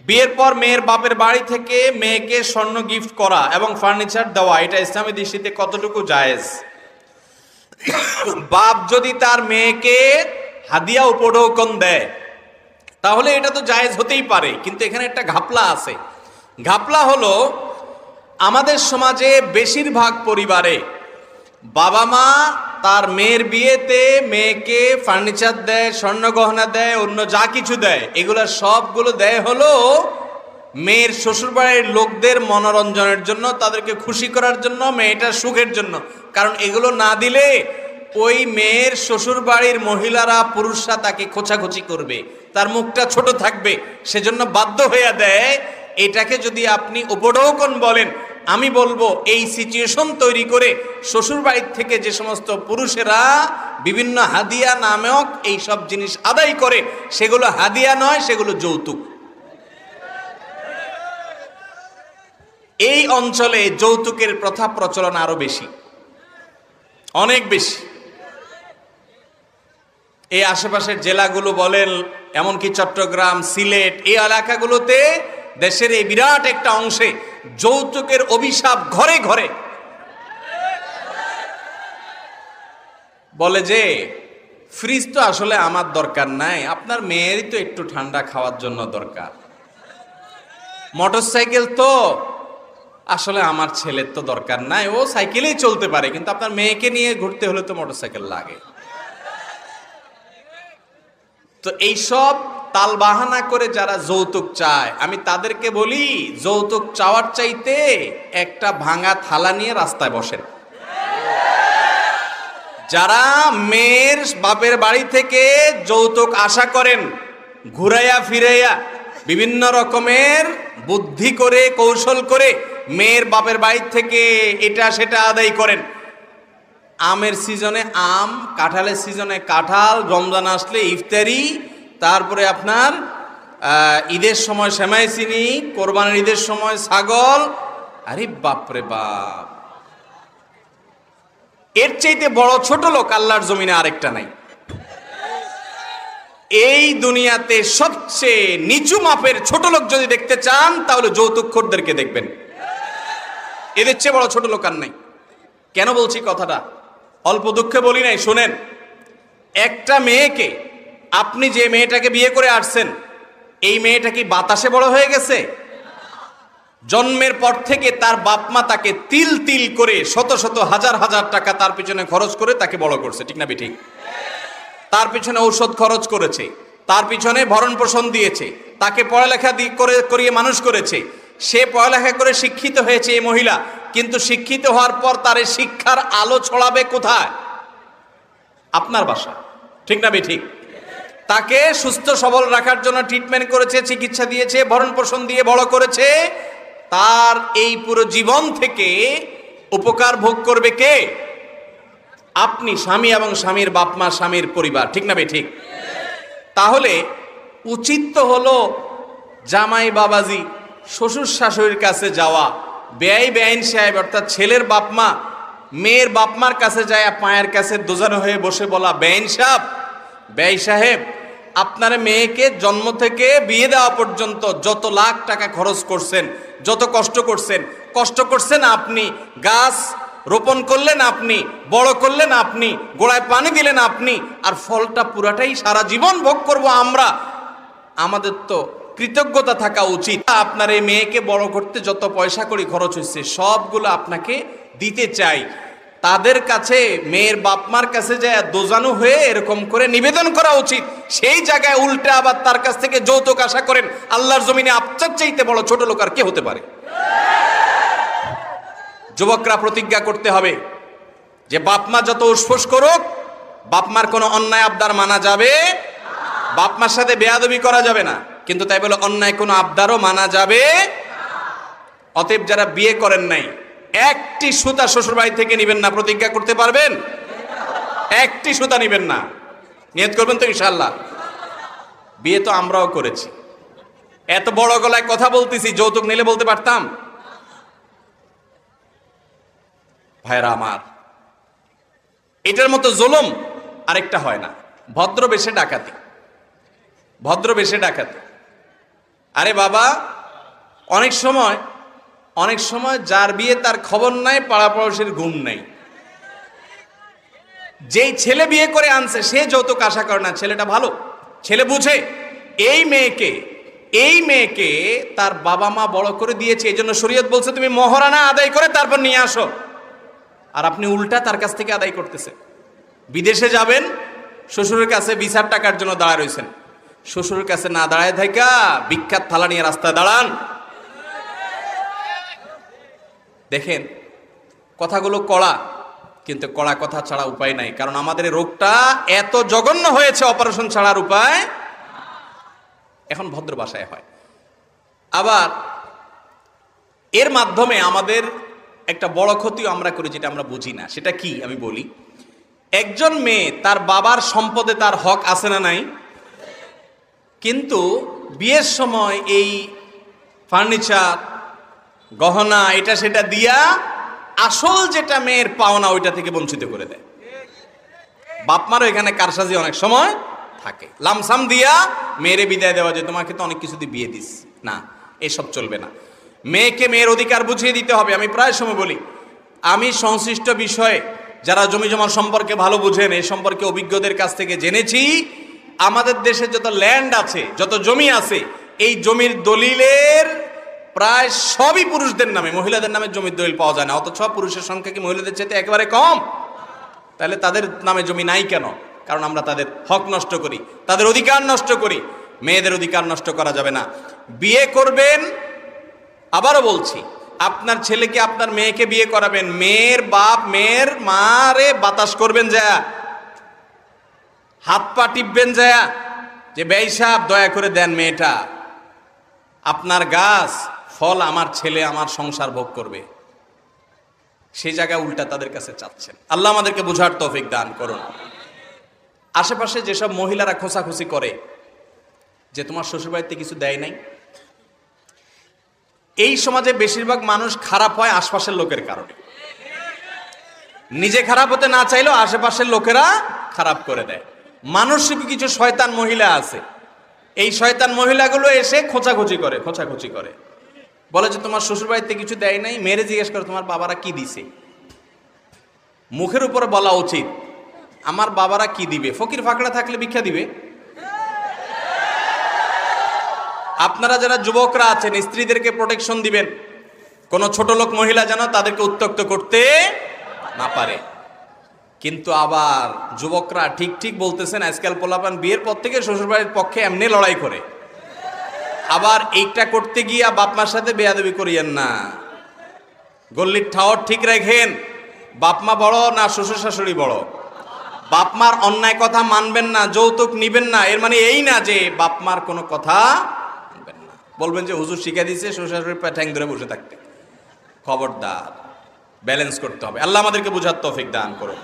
বিয়ের পর মেয়ের বাপের বাড়ি থেকে মেয়েকে স্বর্ণ গিফট করা এবং ফার্নিচার দেওয়া, এটা ইসলামী দৃষ্টিতে কতটুকু জায়েজ? বাপ যদি তার মেয়েকে হাদিয়া উপঢৌকন দেয় তাহলে এটা তো জায়েজ হতেই পারে, কিন্তু এখানে একটা ঘাপলা আছে। ঘাপলা হলো, আমাদের সমাজে বেশিরভাগ পরিবারে বাবা মা তার মেয়ের বিয়েতে মেয়েকে ফার্নিচার দেয়, স্বর্ণ গহনা দেয়, অন্য যা কিছু দেয়, এগুলা সবগুলো দেয় হলো মেয়ের শ্বশুরবাড়ির লোকদের মনোরঞ্জনের জন্য, তাদেরকে খুশি করার জন্য, মেয়েটার সুখের জন্য। কারণ এগুলো না দিলে ওই মেয়ের শ্বশুরবাড়ির মহিলারা, পুরুষরা তাকে খোঁচাখুচি করবে, তার মুখটা ছোট থাকবে, সেজন্য বাধ্য হয়ে দেয়। এটাকে যদি আপনি উপঢৌকন বলেন, আমি বলবো এই সিচুয়েশন তৈরি করে শ্বশুরবাড়ির থেকে যে সমস্ত পুরুষেরা বিভিন্ন হাদিয়া নামক এই সব জিনিস আদায় করে, সেগুলো হাদিয়া নয়, সেগুলো যৌতুক। এই অঞ্চলে যৌতুকের প্রথা প্রচলন আরো বেশি, অনেক বেশি। এই আশেপাশের জেলাগুলো বলেন, এমনকি চট্টগ্রাম, সিলেট, এই এলাকাগুলোতে দেশের এই বিরাট একটা অংশে যৌতুকের অভিশাপ ঘরে ঘরে। বলে যে ফ্রিজ তো আসলে আমার দরকার নাই, আপনার মেয়েরই তো একটু ঠান্ডা খাওয়ার জন্য দরকার। মোটরসাইকেল তো আসলে আমার ছেলের তো দরকার নাই, ও সাইকেলেই চলতে পারে, কিন্তু আপনার মেয়েকে নিয়ে ঘুরতে হলে তো মোটরসাইকেল লাগে। তো এইসব তালবাহানা করে যারা যৌতুক চায়, আমি তাদেরকে বলি, যৌতুক চাওয়ার চাইতে একটা ভাঙা থালা নিয়ে রাস্তায় বসেন। যারা মেয়ের বাপের বাড়ি থেকে যৌতুক আশা করেন, ঘুরাইয়া ফিরাইয়া বিভিন্ন রকমের বুদ্ধি করে, কৌশল করে মেয়ের বাপের বাড়ি থেকে এটা সেটা আদায় করেন। আমের সিজনে আম, কাঁঠালের সিজনে কাঁঠাল, রমজান আসলে ইফতারি, তারপরে আপনার ঈদের সময় সেমাই চিনি, কোরবানির ঈদের সময় ছাগল। আরে বাপরে বাপ, এর চাইতে বড় ছোট লোক আল্লাহর জমিনে আরেকটা নাই। এই দুনিয়াতে সবচেয়ে নিচু মাপের ছোট লোক যদি দেখতে চান, তাহলে যৌতুকখোরদেরকে দেখবেন। এদের চেয়ে বড় ছোট লোক আর নাই। কেন বলছি কথাটা? অল্প দুঃখে বলি নাই, শোনেন। একটা মেয়েকে, আপনি যে মেয়েটাকে বিয়ে করে আসছেন, এই মেয়েটা কি বাতাসে বড় হয়ে গেছে? জন্মের পর থেকে তার বাপ মা তাকে তিল তিল করে শত শত হাজার হাজার টাকা তার পিছনে খরচ করে তাকে বড় করছে, ঠিক না বেঠিক? তার পিছনে ঔষধ খরচ করেছে, তার পিছনে ভরণ পোষণ দিয়েছে, তাকে পড়ালেখা করিয়ে মানুষ করেছে। সে পড়ালেখা করে শিক্ষিত হয়েছে এই মহিলা, কিন্তু শিক্ষিত হওয়ার পর তার শিক্ষার আলো ছড়াবে কোথায়? আপনার বাসা, ঠিক না বেঠিক? তাকে সুস্থ সবল রাখার জন্য ট্রিটমেন্ট করেছে, চিকিৎসা দিয়েছে, ভরণ পোষণ দিয়ে বড় করেছে। তার এই পুরো জীবন থেকে উপকার ভোগ করবে কে? আপনি, স্বামী এবং স্বামীর বাপ মা, স্বামীর পরিবার, ঠিক না বেঠিক? তাহলে উচিত তো হলো জামাই বাবাজি, শ্বশুর শাশুড়ির কাছে যাওয়া, বেআইন সাহেব অর্থাৎ ছেলের বাপ মা মেয়ের বাপ মার কাছে যায়, পায়ের কাছে দোজানো হয়ে বসে বলা, বেআইন সাহেব, আপনার মেয়েকে জন্ম থেকে বিয়ে দেওয়া পর্যন্ত যত লাখ টাকা খরচ করছেন, যত কষ্ট করছেন আপনি, গাছ রোপণ করলেন আপনি, বড় করলেন আপনি, গোড়ায় পানি দিলেন আপনি, আর ফলটা পুরাটাই সারা জীবন ভোগ করব আমরা। আমাদের তো কৃতজ্ঞতা থাকা উচিত। আপনার এই মেয়েকে বড় করতে যত পয়সা করি খরচ হয়েছে, সবগুলো আপনাকে দিতে চাই। তাদের কাছে, মেয়ের বাপমার কাছে যায় দোজানো হয়ে এরকম করে নিবেদন করা উচিত। সেই জায়গায় উল্টে আবার তার কাছ থেকে যৌতুক আশা করেন, আল্লাহর জমিনে আপনার চাইতে বড় ছোট লোক আর কে হতে পারে? যুবকরা প্রতিজ্ঞা করতে হবে যে বাপমা যত উসফুস করুক, বাপমার কোনো অন্যায় আবদার মানা যাবে, বাপমার সাথে বেয়াদবি করা যাবে না, কিন্তু তাই বলে অন্যায় কোনো আবদারও মানা যাবে। অতএব যারা বিয়ে করেন নাই, একটি সুতা শ্বশুর বাড়ি থেকে নিবেন না। প্রতিজ্ঞা করতে পারবেন? একটি সুতা নিবেন না। নিয়ত করবেন তো ইনশাআল্লাহ? বিয়ে তো আমরাও করেছি। এত বড় গলায় কথা বলতেছি, যৌতুক নিলে বলতে পারতাম? ভাইরা আমার, এটার মতো জুলুম আরেকটা হয় না। ভদ্র বেশে ডাকাতি। আরে বাবা, অনেক সময় যার বিয়ে তার খবর নাই, পাড়া পড়োশির ঘুম নাই। যেই ছেলে বিয়ে করে আনছে সে যৌতুক আশা করে না, ছেলেটা ভালো, ছেলে বুঝে এই মেয়েকে তার বাবা মা বড় করে দিয়েছে, এই জন্য শরীয়ত বলছে তুমি মহারানা আদায় করে তারপর নিয়ে আসো। আর আপনি উল্টা তার কাছ থেকে আদায় করতেছেন। বিদেশে যাবেন, শ্বশুরের কাছে ভিসার টাকার জন্য দাঁড়ায় রয়েছেন, শ্বশুরের কাছে না দাঁড়ায় থাকা বিখ্যাত থালা নিয়ে রাস্তায় দাঁড়ান। দেখেন কথাগুলো কড়া, কিন্তু কড়া কথা ছাড়া উপায় নাই, কারণ আমাদের রোগটা এত জঘন্য হয়েছে, অপারেশন ছাড়ার উপায় এখন ভদ্র ভাষায় হয়। আবার এর মাধ্যমে আমাদের একটা বড় ক্ষতিও আমরা করি, যেটা আমরা বুঝি না। সেটা কি আমি বলি। একজন মেয়ে তার বাবার সম্পদে তার হক আছে না নাই, কিন্তু বিয়ের সময় এই ফার্নিচার, গহনা, এটা সেটা দিয়া আসল যেটা মেয়ের পাওনা ওইটা থেকে বঞ্চিত করে দেয়। বাপমারও এখানে কারসাজি অনেক সময় থাকে। লামসাম দিয়া মেয়েরে বিদায় দেওয়া যায়, তোমাকে তো অনেক কিছু দিয়ে বিয়ে দিস না, এসব চলবে না। মেয়েকে মেয়ের অধিকার বুঝিয়ে দিতে হবে। আমি প্রায় সময় বলি, আমি সংশ্লিষ্ট বিষয়ে যারা জমি জমা সম্পর্কে ভালো বুঝেন, এই সম্পর্কে অভিজ্ঞদের কাছ থেকে জেনেছি, আমাদের দেশে যত ল্যান্ড আছে, যত জমি আছে, এই জমির দলিলের প্রায় সবই পুরুষদের নামে, মহিলাদের নামে জমির দলিল পাওয়া যায় না। অথচ পুরুষের সংখ্যা কি মহিলাদের চাইতে একেবারে কম? তাহলে তাদের নামে জমি নাই কেন? কারণ আমরা তাদের হক নষ্ট করি, তাদের অধিকার নষ্ট করি। মেয়েদের অধিকার নষ্ট করা যাবে না। বিয়ে করবেন, আবারও বলছি, আপনার ছেলেকে আপনার মেয়েকে বিয়ে করাবেন, মেয়ের বাপ মেয়ের মারে বাতাস করবেন যা, হাত পা টিপবেন যা, যে বেঈ সাহেব দয়া করে দেন, মেয়েটা আপনার গাছ, ফল আমার ছেলে আমার সংসার ভোগ করবে। সেই জায়গায় উল্টা তাদের কাছে চাচ্ছেন। আল্লাহ আমাদেরকে বুঝার তৌফিক দান করুন। আশেপাশে যেসব মহিলারা খোঁচাখুচি করে যে তোমার শ্বশুরবাড়িতে কিছু দেয় নাই, এই সমাজে বেশিরভাগ মানুষ খারাপ হয় আশপাশের লোকের কারণে। নিজে খারাপ হতে না চাইলেও আশেপাশের লোকেরা খারাপ করে দেয়। মানসিক কিছু শয়তান মহিলা আছে, এই শয়তান মহিলাগুলো এসে খোঁচাখুচি করে বলে যে তোমার শ্বশুরবাড়িতে কিছু দেয় নাই। মেরে জিজ্ঞেস করে তোমার বাবারা কি দিছে। মুখের উপরে বলা উচিত আমার বাবারা কি দিবে, ফকির ফাকড়া থাকলে ভিক্ষা দিবে। আপনারা যারা যুবকরা আছেন, স্ত্রীদেরকে প্রোটেকশন দিবেন, কোন ছোট লোক মহিলা যেন তাদেরকে উত্ত্যক্ত করতে না পারে। কিন্তু আবার যুবকরা ঠিক বলতেছেন, আজকাল পোলাপান বিয়ের পর থেকে শ্বশুরবাড়ির পক্ষে এমনি লড়াই করে। আবার এইটা করতে গিয়া বাপমার সাথে বেয়াদবি করিয়েন না, গল্লির ঠাওর ঠিক রাখেন। বাপমা বড় না শ্বশুর শাশুড়ি বড়? বাপমার অন্যায় কথা মানবেন না, যৌতুক নিবেন না, এর মানে এই না যে বাপমার কোনো কথা মানবেন না। বলবেন যে হুজুর শিখা দিয়েছে শ্বশুর শাশুড়ির ঠ্যাং ধরে বসে থাকতে। খবরদার, ব্যালেন্স করতে হবে। আল্লাহ আমাদেরকে বুঝার তৌফিক দান করুন।